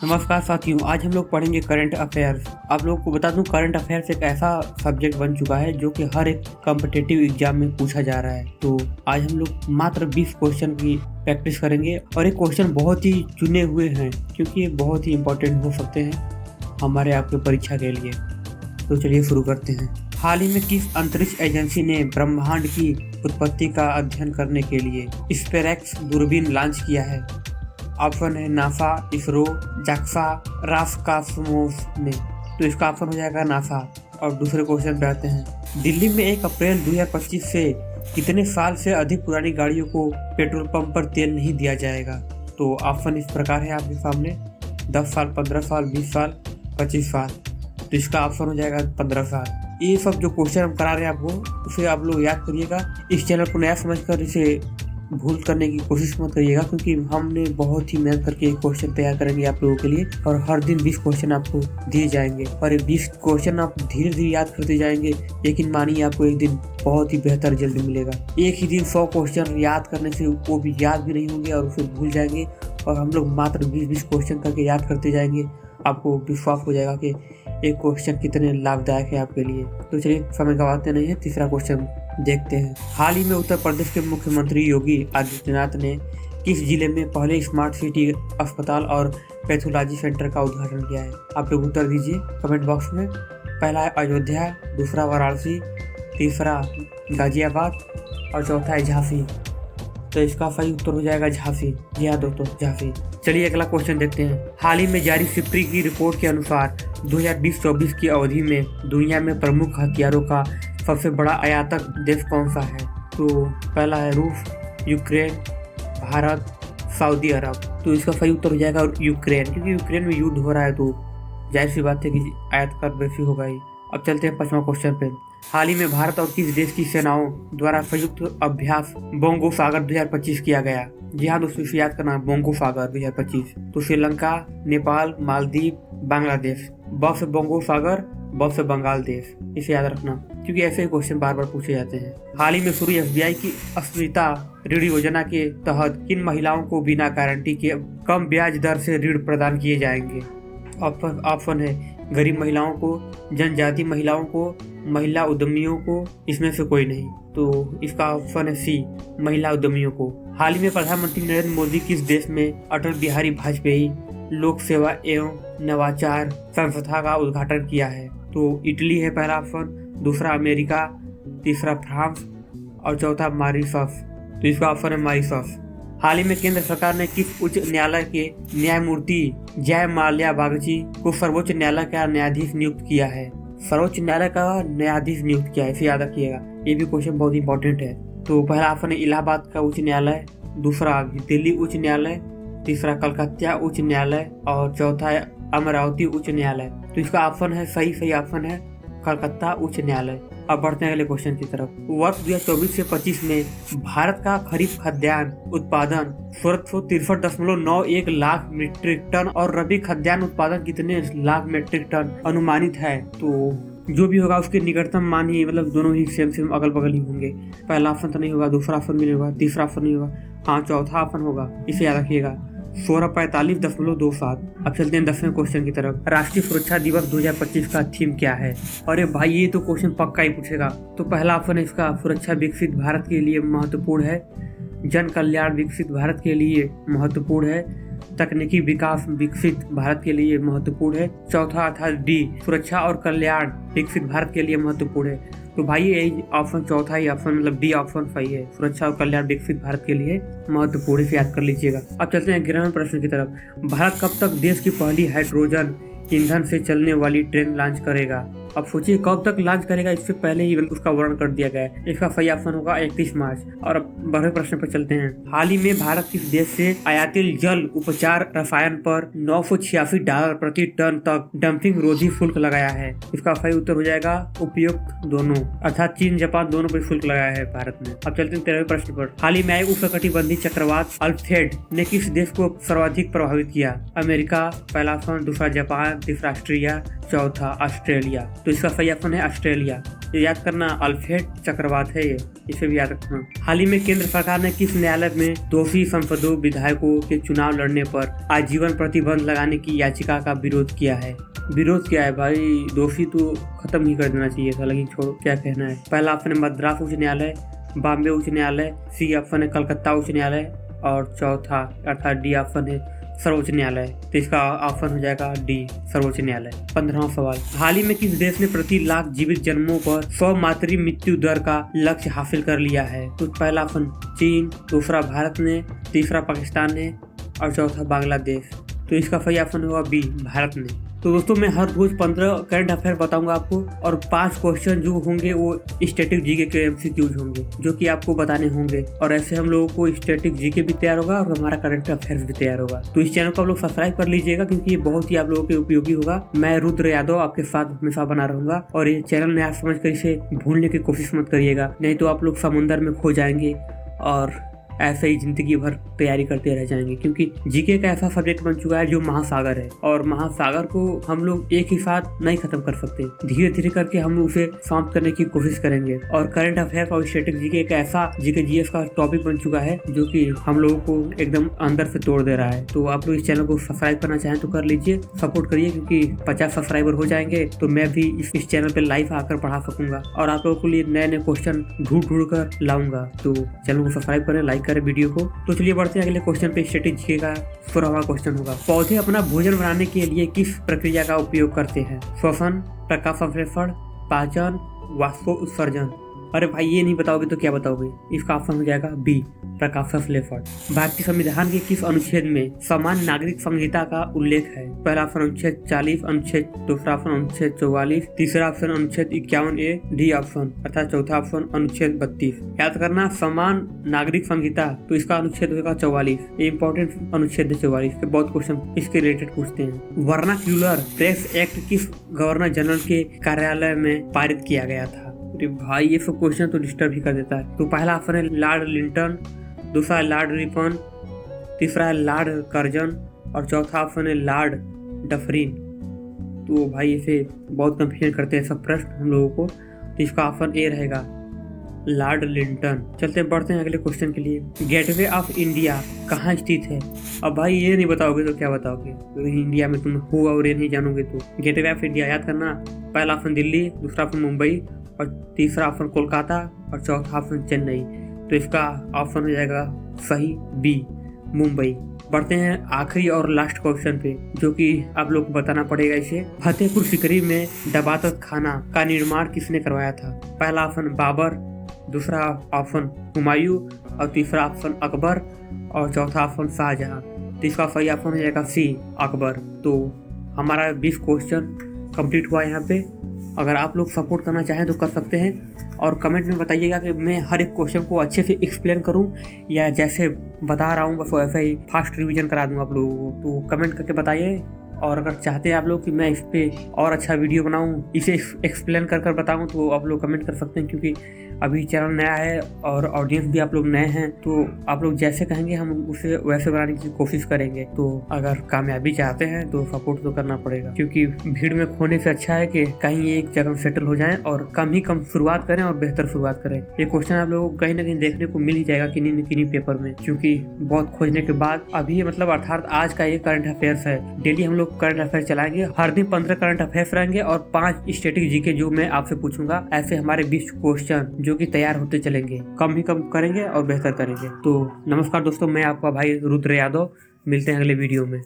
नमस्कार साथियों, आज हम लोग पढ़ेंगे करंट अफेयर्स। आप लोगों को बता दूं, करंट अफेयर्स एक ऐसा सब्जेक्ट बन चुका है जो कि हर एक कॉम्पिटिटिव एग्जाम में पूछा जा रहा है। तो आज हम लोग मात्र 20 क्वेश्चन की प्रैक्टिस करेंगे और एक क्वेश्चन बहुत ही चुने हुए हैं क्योंकि ये बहुत ही इंपॉर्टेंट हो सकते हैं हमारे आपके परीक्षा के लिए। तो चलिए शुरू करते हैं। हाल ही में किस अंतरिक्ष एजेंसी ने ब्रह्मांड की उत्पत्ति का अध्ययन करने के लिए स्पेरेक्स दूरबीन लॉन्च किया है? ऑप्शन है नासा, इसरो, जाक्सा, रास्कास्मोस ने। तो इसका ऑप्शन हो जाएगा नासा। और दूसरे क्वेश्चन पे आते हैं। दिल्ली में 1 अप्रैल 2025 से कितने साल से अधिक पुरानी गाड़ियों को पेट्रोल पंप पर तेल नहीं दिया जाएगा? तो ऑप्शन इस प्रकार है आपके सामने: 10 साल, 15 साल, 20 साल, 25 साल। तो इसका ऑप्शन हो जाएगा 15 साल। ये सब जो क्वेश्चन हम करा रहे हैं आपको, उसे आप लोग याद करिएगा। इस चैनल को नया समझकर इसे भूल करने की कोशिश मत करिएगा, क्योंकि हमने बहुत ही मेहनत करके एक क्वेश्चन तैयार करेंगे आप लोगों के लिए और हर दिन 20 क्वेश्चन आपको दिए जाएंगे और ये 20 क्वेश्चन आप धीरे धीरे याद करते जाएंगे। लेकिन मानिए आपको एक दिन बहुत ही बेहतर रिजल्ट मिलेगा। एक ही दिन 100 क्वेश्चन याद करने से वो भी याद भी नहीं होंगे और उसे भूल जाएंगे, और हम लोग मात्र 20-20 क्वेश्चन करके याद करते जाएंगे। आपको विश्वास हो जाएगा कि एक क्वेश्चन कितने लाभदायक है आपके लिए। तो चलिए समय गंवाते नहीं है, तीसरा क्वेश्चन देखते हैं। हाल ही में उत्तर प्रदेश के मुख्यमंत्री योगी आदित्यनाथ ने किस जिले में पहले स्मार्ट सिटी अस्पताल और पैथोलॉजी सेंटर का उद्घाटन किया है? आप लोग उत्तर दीजिए कमेंट बॉक्स में। पहला है अयोध्या, दूसरा वाराणसी, तीसरा गाजियाबाद और चौथा है झांसी। तो इसका सही उत्तर हो जाएगा झांसी। जी हाँ दोस्तों, झांसी। चलिए अगला क्वेश्चन देखते हैं। हाल ही में जारी सिप्री की रिपोर्ट के अनुसार 2020-24 की अवधि में दुनिया में प्रमुख हथियारों का सबसे बड़ा आयातक देश कौन सा है? तो पहला है रूस, यूक्रेन, भारत, सऊदी अरब। तो इसका सही उत्तर हो जाएगा यूक्रेन, क्योंकि यूक्रेन में युद्ध हो रहा है तो जाहिर सी बात है कि आयातक बेसी होगा ही। अब चलते हैं 5वां क्वेश्चन पे। हाल ही में भारत और किस देश की सेनाओं द्वारा संयुक्त अभ्यास बोंगो सागर 2025 किया गया? जी हाँ दोस्तों, इसे याद करना, बोंगो सागर 2025। तो श्रीलंका, नेपाल, मालदीव, बांग्लादेश। ब से बोंगो सागर, ब से बंगाल देश। इसे याद रखना क्योंकि ऐसे ही क्वेश्चन बार बार पूछे जाते हैं। हाल ही में शुरू एसबीआई की अस्मिता ऋण योजना के तहत किन महिलाओं को बिना गारंटी के कम ब्याज दर से ऋण प्रदान किए जाएंगे? ऑप्शन है गरीब महिलाओं को, जनजाति महिलाओं को, महिला उद्यमियों को, इसमें से कोई नहीं। तो इसका ऑप्शन है सी, महिला उद्यमियों को। हाल ही में प्रधानमंत्री नरेंद्र मोदी किस देश में अटल बिहारी वाजपेयी लोक सेवा एवं नवाचार संस्था का उद्घाटन किया है? तो इटली है पहला ऑप्शन, दूसरा अमेरिका, तीसरा फ्रांस और चौथा मॉरिशस। तो इसका ऑप्शन है मॉरिशस। हाल ही में केंद्र सरकार ने किस उच्च न्यायालय के न्यायमूर्ति जय माल्या बागची को सर्वोच्च न्यायालय का न्यायाधीश नियुक्त किया है? सर्वोच्च न्यायालय का न्यायाधीश नियुक्त किया है, इसे याद रखिएगा, ये भी क्वेश्चन बहुत इंपॉर्टेंट है। तो पहला ऑप्शन है इलाहाबाद का उच्च न्यायालय, दूसरा दिल्ली उच्च न्यायालय, तीसरा कलकत्ता उच्च न्यायालय और चौथा है अमरावती उच्च न्यायालय। तो इसका ऑप्शन है सही ऑप्शन है कलकत्ता उच्च न्यायालय। अब बढ़ते हैं अगले क्वेश्चन की तरफ। वर्ष 2024 से 25 में भारत का खरीफ खाद्यान्न उत्पादन 1663.91 लाख मीट्रिक टन और रबी खाद्यान्न उत्पादन कितने लाख मीट्रिक टन अनुमानित है? तो जो भी होगा उसके निकटतम मान ही, मतलब दोनों ही सेम अगल बगल ही होंगे। पहला ऑप्शन तो नहीं होगा, दूसरा ऑप्शन भी नहीं होगा, तीसरा ऑप्शन नहीं होगा, हाँ चौथा ऑप्शन होगा। इसे याद रखिएगा, 1645.27। अब चलते हैं 10वें क्वेश्चन की तरफ। राष्ट्रीय सुरक्षा दिवस 2025 का थीम क्या है? अरे भाई, ये तो क्वेश्चन पक्का ही पूछेगा। तो पहला ऑप्शन है इसका सुरक्षा विकसित भारत के लिए महत्वपूर्ण है, जन कल्याण विकसित भारत के लिए महत्वपूर्ण है, तकनीकी विकास विकसित भारत के लिए महत्वपूर्ण है, चौथा अर्थात डी सुरक्षा और कल्याण विकसित भारत के लिए महत्वपूर्ण है। तो भाई यही ऑप्शन चौथा ही ऑप्शन, मतलब डी ऑप्शन सही है, सुरक्षा और कल्याण विकसित भारत के लिए महत्वपूर्ण, से याद कर लीजिएगा। अब चलते हैं 11वें प्रश्न की तरफ। भारत कब तक देश की पहली हाइड्रोजन ईंधन से चलने वाली ट्रेन लॉन्च करेगा? अब सोचिए कब तक लॉन्च करेगा, इससे पहले ही उसका वर्णन कर दिया गया है। इसका सही ऑप्शन होगा 31 मार्च। और अब 12वें प्रश्न पर चलते हैं। हाल ही में भारत किस देश से आयातित जल उपचार रसायन पर $986 प्रति टन तक डंपिंग रोधी शुल्क लगाया है? इसका सही उत्तर हो जाएगा उपयुक्त दोनों, अर्थात चीन जापान दोनों पर शुल्क लगाया है भारत ने। अब चलते हैं 13वें प्रश्न पर। हाल ही में आए उष्णकटिबंधीय चक्रवात अल्फ्रेड ने किस देश को सर्वाधिक प्रभावित किया? अमेरिका पहला ऑप्शन, दूसरा जापान, तीसरा ऑस्ट्रिया, चौथा ऑस्ट्रेलिया। तो इसका सही ऑप्शन है ऑस्ट्रेलिया। ये याद करना, अल्फ्रेड चक्रवात है ये, इसे भी याद रखना। हाल ही में केंद्र सरकार ने किस न्यायालय में दोषी सांसदों विधायकों के चुनाव लड़ने पर आजीवन प्रतिबंध लगाने की याचिका का विरोध किया है? विरोध किया है भाई, दोषी तो खत्म ही कर देना चाहिए था, लेकिन छोड़ो, क्या कहना है। पहला ऑप्शन है मद्रास उच्च न्यायालय, बॉम्बे उच्च न्यायालय, सी ऑप्शन है कलकत्ता उच्च न्यायालय और चौथा अर्थात डी ऑप्शन है सर्वोच्च न्यायालय। तो इसका ऑप्शन हो जाएगा डी, सर्वोच्च न्यायालय। 15वां सवाल, हाल ही में किस देश ने प्रति लाख जीवित जन्मों पर 100 मातृ मृत्यु दर का लक्ष्य हासिल कर लिया है? तो पहला ऑप्शन चीन, दूसरा भारत ने, तीसरा पाकिस्तान ने और चौथा बांग्लादेश। तो इसका सही ऑप्शन होगा बी, भारत ने। तो दोस्तों मैं हर रोज 15 करंट अफेयर बताऊंगा आपको और 5 क्वेश्चन जो होंगे वो स्टैटिक जीके के एमसीक्यूज होंगे जो कि आपको बताने होंगे। और ऐसे हम लोगों को स्टैटिक जीके भी तैयार होगा और हमारा करंट अफेयर्स भी तैयार होगा। तो इस चैनल को आप लोग सब्सक्राइब कर लीजिएगा क्योंकि ये बहुत ही आप लोगों के उपयोगी होगा। मैं रुद्र यादव आपके साथ हमेशा बना रहूंगा और ये चैनल नया समझ कर इसे भूलने की कोशिश मत करिएगा, नहीं तो आप लोग समुंदर में खो जाएंगे और ऐसे ही जिंदगी भर तैयारी करते रह जाएंगे। क्योंकि जीके का ऐसा सब्जेक्ट बन चुका है जो महासागर है और महासागर को हम लोग एक ही साथ नहीं खत्म कर सकते, धीरे धीरे करके हम लोग उसे समाप्त करने की कोशिश करेंगे। और करंट अफेयर और स्टैटिक जीके एक ऐसा जीके जीएस का टॉपिक बन चुका है जो कि हम लोगों को एकदम अंदर से तोड़ दे रहा है। तो आप लोग इस चैनल को सब्सक्राइब करना चाहें तो कर लीजिए, सपोर्ट करिए, क्योंकि 50 सब्सक्राइबर हो जाएंगे तो मैं भी इस चैनल पे लाइव आकर पढ़ा सकूंगा और आप लोगों के लिए नए नए क्वेश्चन ढूंढ कर लाऊंगा। तो चैनल को सब्सक्राइब करें, लाइक करें वीडियो को। तो चलिए बढ़ते हैं अगले क्वेश्चन पे। स्टैटिक जीके का 16वां क्वेश्चन होगा, पौधे अपना भोजन बनाने के लिए किस प्रक्रिया का उपयोग करते हैं? श्वसन, प्रकाश संश्लेषण, पाचन, वाष्प उत्सर्जन। अरे भाई ये नहीं बताओगे तो क्या बताओगे? इसका ऑप्शन हो जाएगा बी, प्रकाश संश्लेषण। भारतीय संविधान के किस अनुच्छेद में समान नागरिक संहिता का उल्लेख है? पहला ऑप्शन अनुच्छेद 40, अनुच्छेद दूसरा ऑप्शन अनुच्छेद 44, तीसरा ऑप्शन अनुच्छेद 51A, डी ऑप्शन अर्थात चौथा ऑप्शन अनुच्छेद 32। याद करना, समान नागरिक संहिता, तो इसका अनुच्छेद होगा 44। ये इंपॉर्टेंट अनुच्छेद है 44 के, बहुत क्वेश्चन इसके रिलेटेड पूछते हैं। वर्नाक्यूलर प्रेस एक्ट किस गवर्नर जनरल के कार्यालय में पारित किया गया था? अरे भाई ये सब क्वेश्चन तो डिस्टर्ब ही कर देता है। तो पहला ऑप्शन है लॉर्ड लिंटन, दूसरा है लॉर्ड रिपन, तीसरा है लॉर्ड कर्जन और चौथा ऑप्शन है लॉर्ड डफरिन। तो भाई इसे बहुत कंफ्यूजन करते हैं सब प्रश्न हम लोगों को, तो इसका ऑप्शन ए रहेगा, लॉर्ड लिंटन। चलते बढ़ते हैं अगले क्वेश्चन के लिए। गेटवे ऑफ इंडिया कहाँ स्थित है? अब भाई ये नहीं बताओगे तो क्या बताओगे? तो इंडिया में तुम हो और ये नहीं जानोगे तो गेटवे ऑफ इंडिया याद करना, पहला ऑप्शन दिल्ली, दूसरा ऑप्शन मुंबई और तीसरा ऑप्शन कोलकाता और चौथा ऑप्शन चेन्नई। तो इसका ऑप्शन हो जाएगा सही बी, मुंबई। बढ़ते हैं आखिरी और लास्ट क्वेश्चन पे जो कि आप लोग को बताना पड़ेगा इसे। फतेहपुर सीकरी में दबातत खाना का निर्माण किसने करवाया था? पहला ऑप्शन बाबर, दूसरा ऑप्शन हुमायूं और तीसरा ऑप्शन अकबर और चौथा ऑप्शन शाहजहां। तो इसका सही ऑप्शन हो जाएगा सी, अकबर। तो हमारा 20 क्वेश्चन कंप्लीट हुआ यहाँ पे। अगर आप लोग सपोर्ट करना चाहें तो कर सकते हैं और कमेंट में बताइएगा कि मैं हर एक क्वेश्चन को अच्छे से एक्सप्लेन करूं या जैसे बता रहा हूं बस वैसे ही फास्ट रिवीजन करा दूं आप लोगों को। तो कमेंट करके बताइए और अगर चाहते हैं आप लोग कि मैं इस पे और अच्छा वीडियो बनाऊं, इसे एक्सप्लेन कर बताऊं, तो आप लोग कमेंट कर सकते हैं। क्योंकि अभी चैनल नया है और ऑडियंस भी आप लोग नए हैं, तो आप लोग जैसे कहेंगे हम उसे वैसे बनाने की कोशिश करेंगे। तो अगर कामयाबी चाहते हैं तो सपोर्ट तो करना पड़ेगा, क्योंकि भीड़ में खोने से अच्छा है कि कहीं एक जगह सेटल हो जाएं और कम ही कम शुरुआत करें और बेहतर शुरुआत करें। ये क्वेश्चन आप लोगों को कहीं ना कहीं देखने को मिल ही जाएगा किन्हीं न किन्हीं पेपर में, क्योंकि बहुत खोजने के बाद अभी मतलब अर्थात आज का ये करंट अफेयर्स है। डेली हम लोग करंट अफेयर चलाएंगे, हर दिन 15 करंट अफेयर्स रहेंगे और 5 स्टैटिक जीके जो मैं आपसे पूछूंगा। ऐसे हमारे 20 क्वेश्चन जो कि तैयार होते चलेंगे, कम ही कम करेंगे और बेहतर करेंगे। तो नमस्कार दोस्तों, मैं आपका भाई रुद्र यादव, मिलते हैं अगले वीडियो में।